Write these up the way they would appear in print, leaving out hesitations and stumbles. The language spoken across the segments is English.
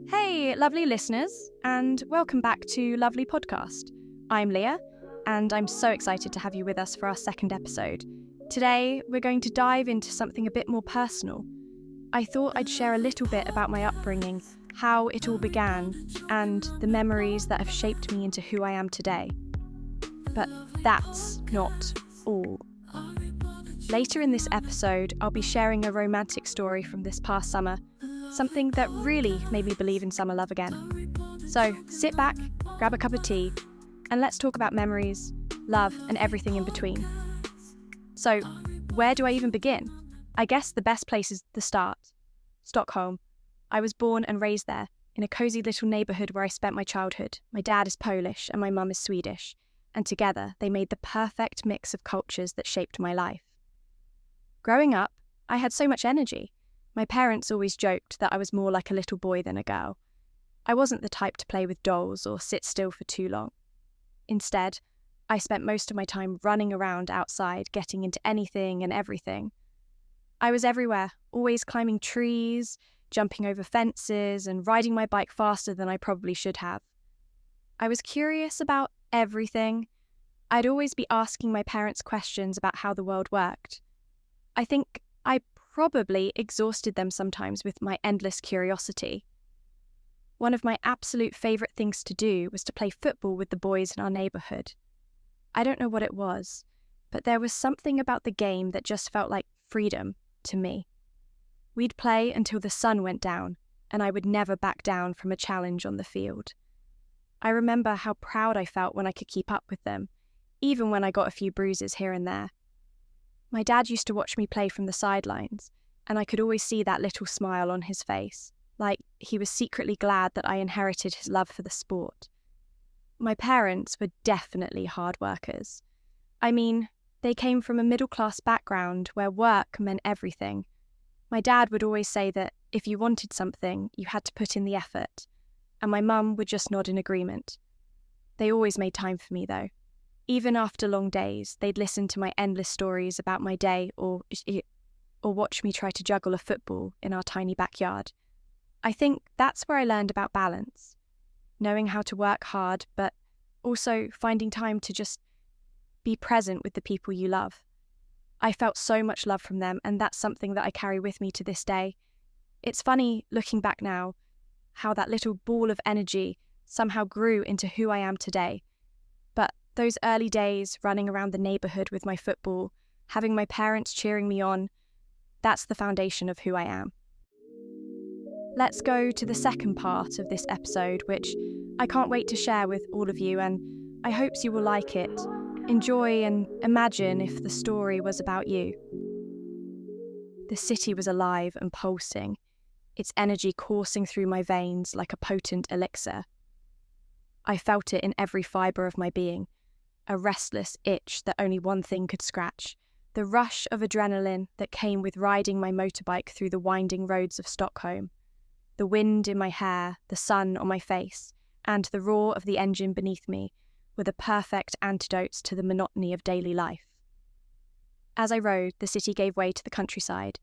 Hey, lovely listeners, and welcome back to Lovely Podcast. I'm Leah, and I'm so excited to have you with us for our second episode. Today, we're going to dive into something a bit more personal. I thought I'd share a little bit about my upbringing, how it all began, and the memories that have shaped me into who I am today. But that's not all. Later in this episode, I'll be sharing a romantic story from this past summer, something that really made me believe in summer love again. So sit back, grab a cup of tea, and let's talk about memories, love, and everything in between. So, where do I even begin? I guess the best place is the start. Stockholm. I was born and raised there, in a cosy little neighbourhood where I spent my childhood. My dad is Polish and my mum is Swedish, and together they made the perfect mix of cultures that shaped my life. Growing up, I had so much energy. My parents always joked that I was more like a little boy than a girl. I wasn't the type to play with dolls or sit still for too long. Instead, I spent most of my time running around outside, getting into anything and everything. I was everywhere, always climbing trees, jumping over fences, and riding my bike faster than I probably should have. I was curious about everything. I'd always be asking my parents questions about how the world worked. I think I probably exhausted them sometimes with my endless curiosity. One of my absolute favourite things to do was to play football with the boys in our neighbourhood. I don't know what it was, but there was something about the game that just felt like freedom to me. We'd play until the sun went down, and I would never back down from a challenge on the field. I remember how proud I felt when I could keep up with them, even when I got a few bruises here and there. My dad used to watch me play from the sidelines, and I could always see that little smile on his face, like he was secretly glad that I inherited his love for the sport. My parents were definitely hard workers. I mean, they came from a middle-class background where work meant everything. My dad would always say that if you wanted something, you had to put in the effort, and my mum would just nod in agreement. They always made time for me, though. Even after long days, they'd listen to my endless stories about my day or watch me try to juggle a football in our tiny backyard. I think that's where I learned about balance, knowing how to work hard, but also finding time to just be present with the people you love. I felt so much love from them, and that's something that I carry with me to this day. It's funny, looking back now, how that little ball of energy somehow grew into who I am today. But those early days running around the neighbourhood with my football, having my parents cheering me on, that's the foundation of who I am. Let's go to the second part of this episode, which I can't wait to share with all of you, and I hope you will like it. Enjoy and imagine if the story was about you. The city was alive and pulsing, its energy coursing through my veins like a potent elixir. I felt it in every fibre of my being, a restless itch that only one thing could scratch, the rush of adrenaline that came with riding my motorbike through the winding roads of Stockholm, the wind in my hair, the sun on my face, and the roar of the engine beneath me were the perfect antidotes to the monotony of daily life. As I rode, the city gave way to the countryside,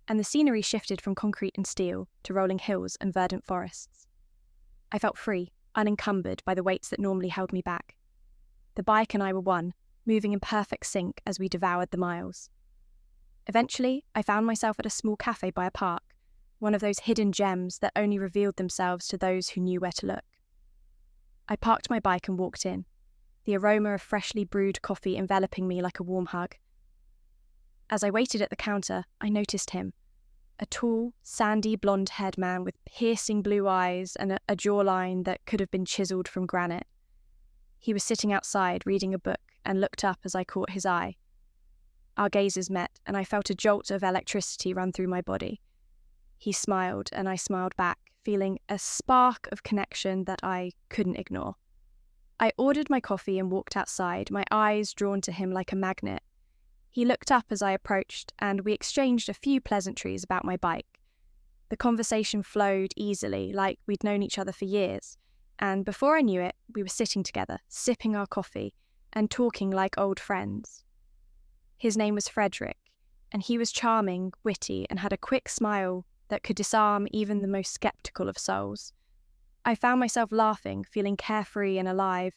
and the scenery shifted from concrete and steel to rolling hills and verdant forests. I felt free, unencumbered by the weights that normally held me back. The bike and I were one, moving in perfect sync as we devoured the miles. Eventually, I found myself at a small cafe by a park, one of those hidden gems that only revealed themselves to those who knew where to look. I parked my bike and walked in, the aroma of freshly brewed coffee enveloping me like a warm hug. As I waited at the counter, I noticed him, a tall, sandy, blonde-haired man with piercing blue eyes and a jawline that could have been chiselled from granite. He was sitting outside reading a book and looked up as I caught his eye. Our gazes met, and I felt a jolt of electricity run through my body. He smiled, and I smiled back, feeling a spark of connection that I couldn't ignore. I ordered my coffee and walked outside, my eyes drawn to him like a magnet. He looked up as I approached, and we exchanged a few pleasantries about my bike. The conversation flowed easily, like we'd known each other for years, and before I knew it, we were sitting together, sipping our coffee, and talking like old friends. His name was Frederick, and he was charming, witty, and had a quick smile that could disarm even the most sceptical of souls. I found myself laughing, feeling carefree and alive,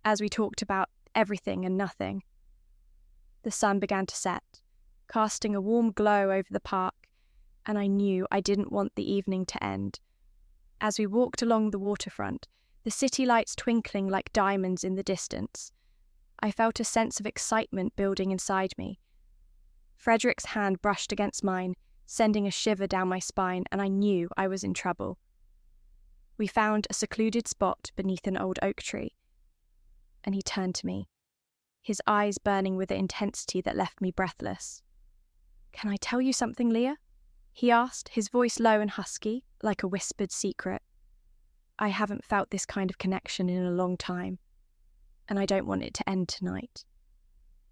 as we talked about everything and nothing. The sun began to set, casting a warm glow over the park, and I knew I didn't want the evening to end. As we walked along the waterfront, the city lights twinkling like diamonds in the distance, I felt a sense of excitement building inside me. Frederick's hand brushed against mine, sending a shiver down my spine, and I knew I was in trouble. We found a secluded spot beneath an old oak tree, and he turned to me, his eyes burning with an intensity that left me breathless. "Can I tell you something, Leah?" he asked, his voice low and husky, like a whispered secret. "I haven't felt this kind of connection in a long time, and I don't want it to end tonight."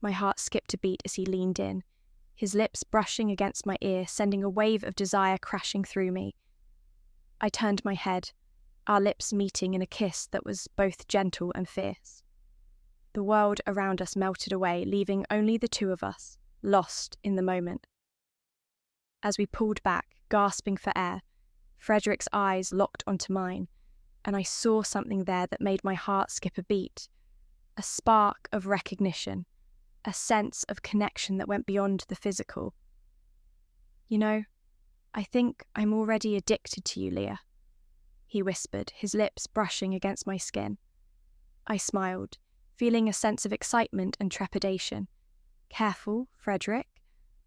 My heart skipped a beat as he leaned in, his lips brushing against my ear, sending a wave of desire crashing through me. I turned my head, our lips meeting in a kiss that was both gentle and fierce. The world around us melted away, leaving only the two of us, lost in the moment. As we pulled back, gasping for air, Frederick's eyes locked onto mine, and I saw something there that made my heart skip a beat. A spark of recognition, a sense of connection that went beyond the physical. "You know, I think I'm already addicted to you, Leah," he whispered, his lips brushing against my skin. I smiled, feeling a sense of excitement and trepidation. "Careful, Frederick.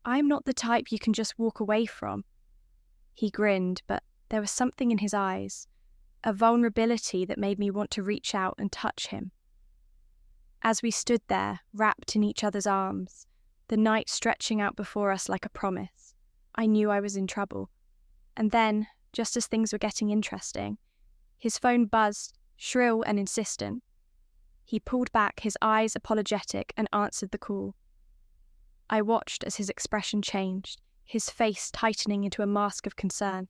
I'm not the type you can just walk away from." He grinned, but there was something in his eyes, a vulnerability that made me want to reach out and touch him. As we stood there, wrapped in each other's arms, the night stretching out before us like a promise, I knew I was in trouble. And then, just as things were getting interesting, his phone buzzed, shrill and insistent. He pulled back, his eyes apologetic, and answered the call. I watched as his expression changed, his face tightening into a mask of concern.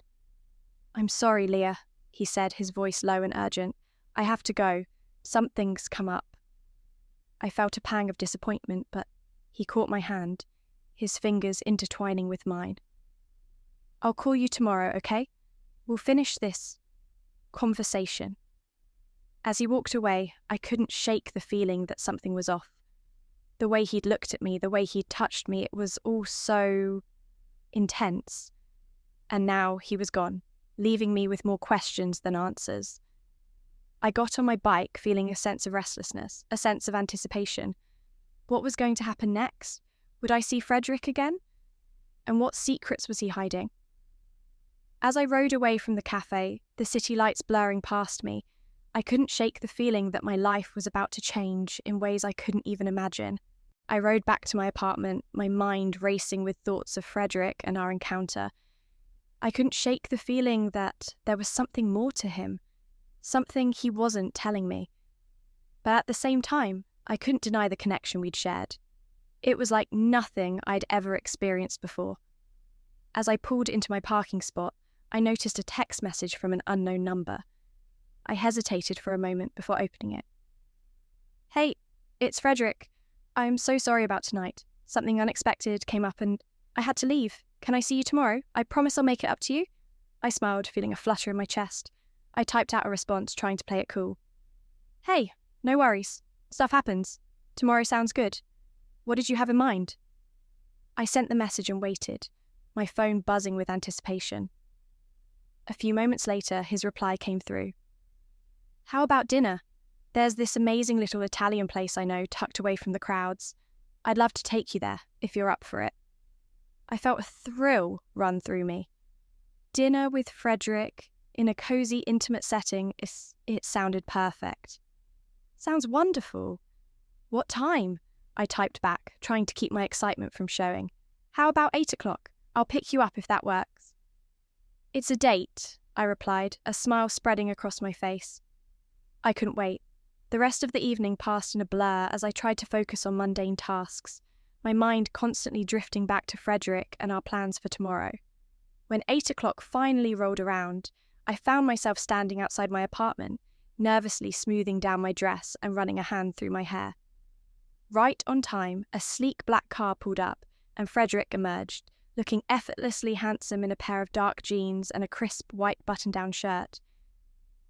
"I'm sorry, Leah," he said, his voice low and urgent. "I have to go. Something's come up." I felt a pang of disappointment, but he caught my hand, his fingers intertwining with mine. "I'll call you tomorrow, okay? We'll finish this conversation." As he walked away, I couldn't shake the feeling that something was off. The way he'd looked at me, the way he'd touched me, it was all so intense. And now he was gone, leaving me with more questions than answers. I got on my bike feeling a sense of restlessness, a sense of anticipation. What was going to happen next? Would I see Frederick again? And what secrets was he hiding? As I rode away from the cafe, the city lights blurring past me, I couldn't shake the feeling that my life was about to change in ways I couldn't even imagine. I rode back to my apartment, my mind racing with thoughts of Frederick and our encounter. I couldn't shake the feeling that there was something more to him, something he wasn't telling me. But at the same time, I couldn't deny the connection we'd shared. It was like nothing I'd ever experienced before. As I pulled into my parking spot, I noticed a text message from an unknown number. I hesitated for a moment before opening it. "Hey, it's Frederick. I'm so sorry about tonight. Something unexpected came up and I had to leave. Can I see you tomorrow? I promise I'll make it up to you." I smiled, feeling a flutter in my chest. I typed out a response, trying to play it cool. "Hey, no worries. Stuff happens. Tomorrow sounds good. What did you have in mind?" I sent the message and waited, my phone buzzing with anticipation. A few moments later, his reply came through. "How about dinner? There's this amazing little Italian place I know tucked away from the crowds. I'd love to take you there, if you're up for it." I felt a thrill run through me. Dinner with Frederick, in a cozy, intimate setting, it sounded perfect. "Sounds wonderful. What time?" I typed back, trying to keep my excitement from showing. "How about 8 o'clock? I'll pick you up if that works." "It's a date," I replied, a smile spreading across my face. I couldn't wait. The rest of the evening passed in a blur as I tried to focus on mundane tasks, my mind constantly drifting back to Frederick and our plans for tomorrow. When 8 o'clock finally rolled around, I found myself standing outside my apartment, nervously smoothing down my dress and running a hand through my hair. Right on time, a sleek black car pulled up, and Frederick emerged, looking effortlessly handsome in a pair of dark jeans and a crisp white button-down shirt.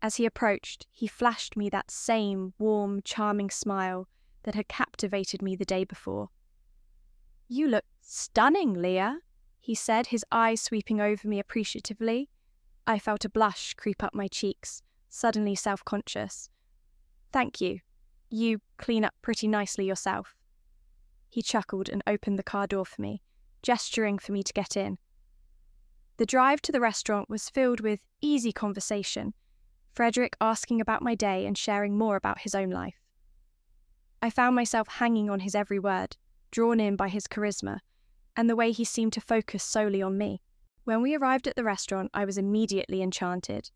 As he approached, he flashed me that same warm, charming smile that had captivated me the day before. "You look stunning, Leah," he said, his eyes sweeping over me appreciatively. I felt a blush creep up my cheeks, suddenly self-conscious. "Thank you. You clean up pretty nicely yourself." He chuckled and opened the car door for me, gesturing for me to get in. The drive to the restaurant was filled with easy conversation, Frederick asking about my day and sharing more about his own life. I found myself hanging on his every word, drawn in by his charisma, and the way he seemed to focus solely on me. When we arrived at the restaurant, I was immediately enchanted.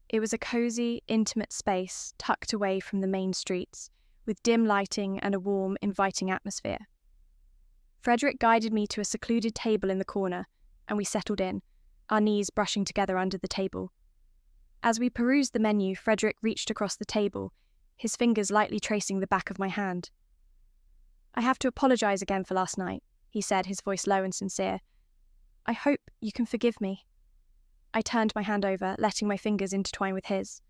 It was a cozy, intimate space tucked away from the main streets, with dim lighting and a warm, inviting atmosphere. Frederick guided me to a secluded table in the corner, and we settled in, our knees brushing together under the table. As we perused the menu, Frederick reached across the table, his fingers lightly tracing the back of my hand. "I have to apologize again for last night," he said, his voice low and sincere. "I hope you can forgive me." I turned my hand over, letting my fingers intertwine with his.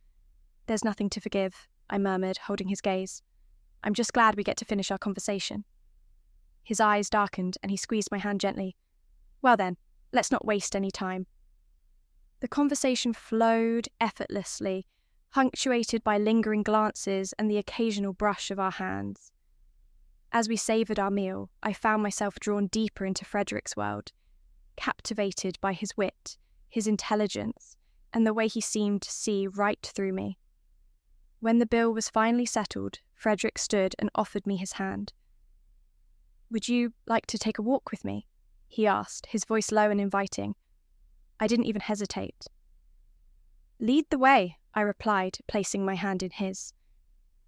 "There's nothing to forgive," I murmured, holding his gaze. "I'm just glad we get to finish our conversation." His eyes darkened, and he squeezed my hand gently. "Well then, let's not waste any time." The conversation flowed effortlessly, punctuated by lingering glances and the occasional brush of our hands. As we savoured our meal, I found myself drawn deeper into Frederick's world, captivated by his wit, his intelligence, and the way he seemed to see right through me. When the bill was finally settled, Frederick stood and offered me his hand. "Would you like to take a walk with me?" he asked, his voice low and inviting. I didn't even hesitate. "Lead the way," I replied, placing my hand in his.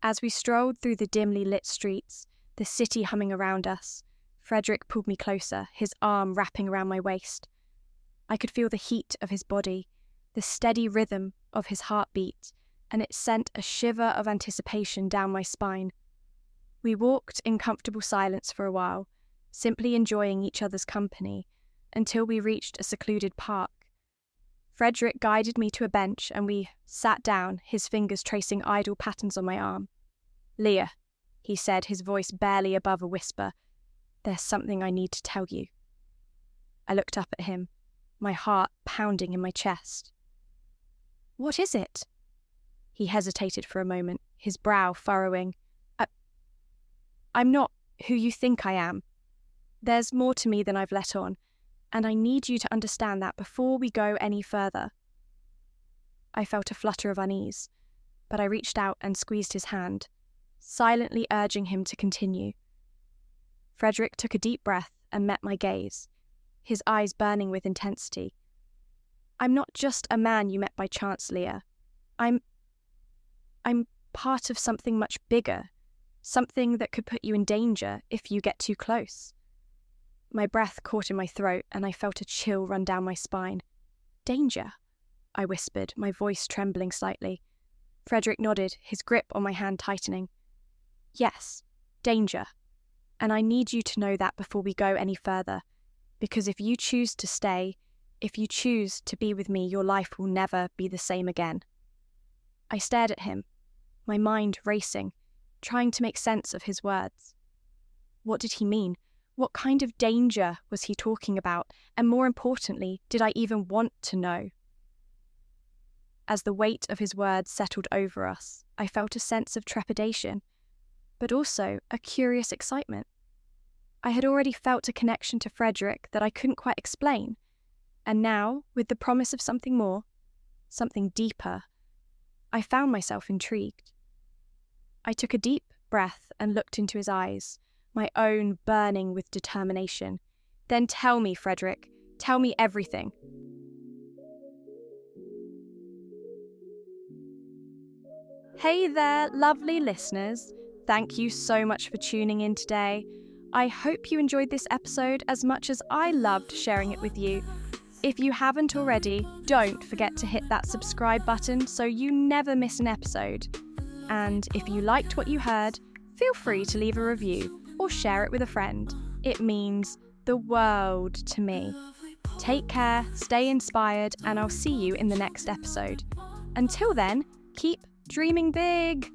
As we strolled through the dimly lit streets, the city humming around us, Frederick pulled me closer, his arm wrapping around my waist. I could feel the heat of his body, the steady rhythm of his heartbeat, and it sent a shiver of anticipation down my spine. We walked in comfortable silence for a while, simply enjoying each other's company, until we reached a secluded park. Frederick guided me to a bench and we sat down, his fingers tracing idle patterns on my arm. "Leah," he said, his voice barely above a whisper, "there's something I need to tell you." I looked up at him, my heart pounding in my chest. "What is it?" He hesitated for a moment, his brow furrowing. I'm not who you think I am. There's more to me than I've let on, and I need you to understand that before we go any further." I felt a flutter of unease, but I reached out and squeezed his hand, silently urging him to continue. Frederick took a deep breath and met my gaze, his eyes burning with intensity. "I'm not just a man you met by chance, Leah. I'm part of something much bigger, something that could put you in danger if you get too close." My breath caught in my throat and I felt a chill run down my spine. "Danger?" I whispered, my voice trembling slightly. Frederick nodded, his grip on my hand tightening. "Yes, danger. And I need you to know that before we go any further, because if you choose to stay, if you choose to be with me, your life will never be the same again." I stared at him, my mind racing, trying to make sense of his words. What did he mean? What kind of danger was he talking about? And more importantly, did I even want to know? As the weight of his words settled over us, I felt a sense of trepidation, but also a curious excitement. I had already felt a connection to Frederick that I couldn't quite explain, and now, with the promise of something more, something deeper, I found myself intrigued. I took a deep breath and looked into his eyes, my own burning with determination. "Then tell me, Frederick. Tell me everything." Hey there, lovely listeners. Thank you so much for tuning in today. I hope you enjoyed this episode as much as I loved sharing it with you. If you haven't already, don't forget to hit that subscribe button so you never miss an episode. And if you liked what you heard, feel free to leave a review or share it with a friend. It means the world to me. Take care, stay inspired, and I'll see you in the next episode. Until then, keep dreaming big.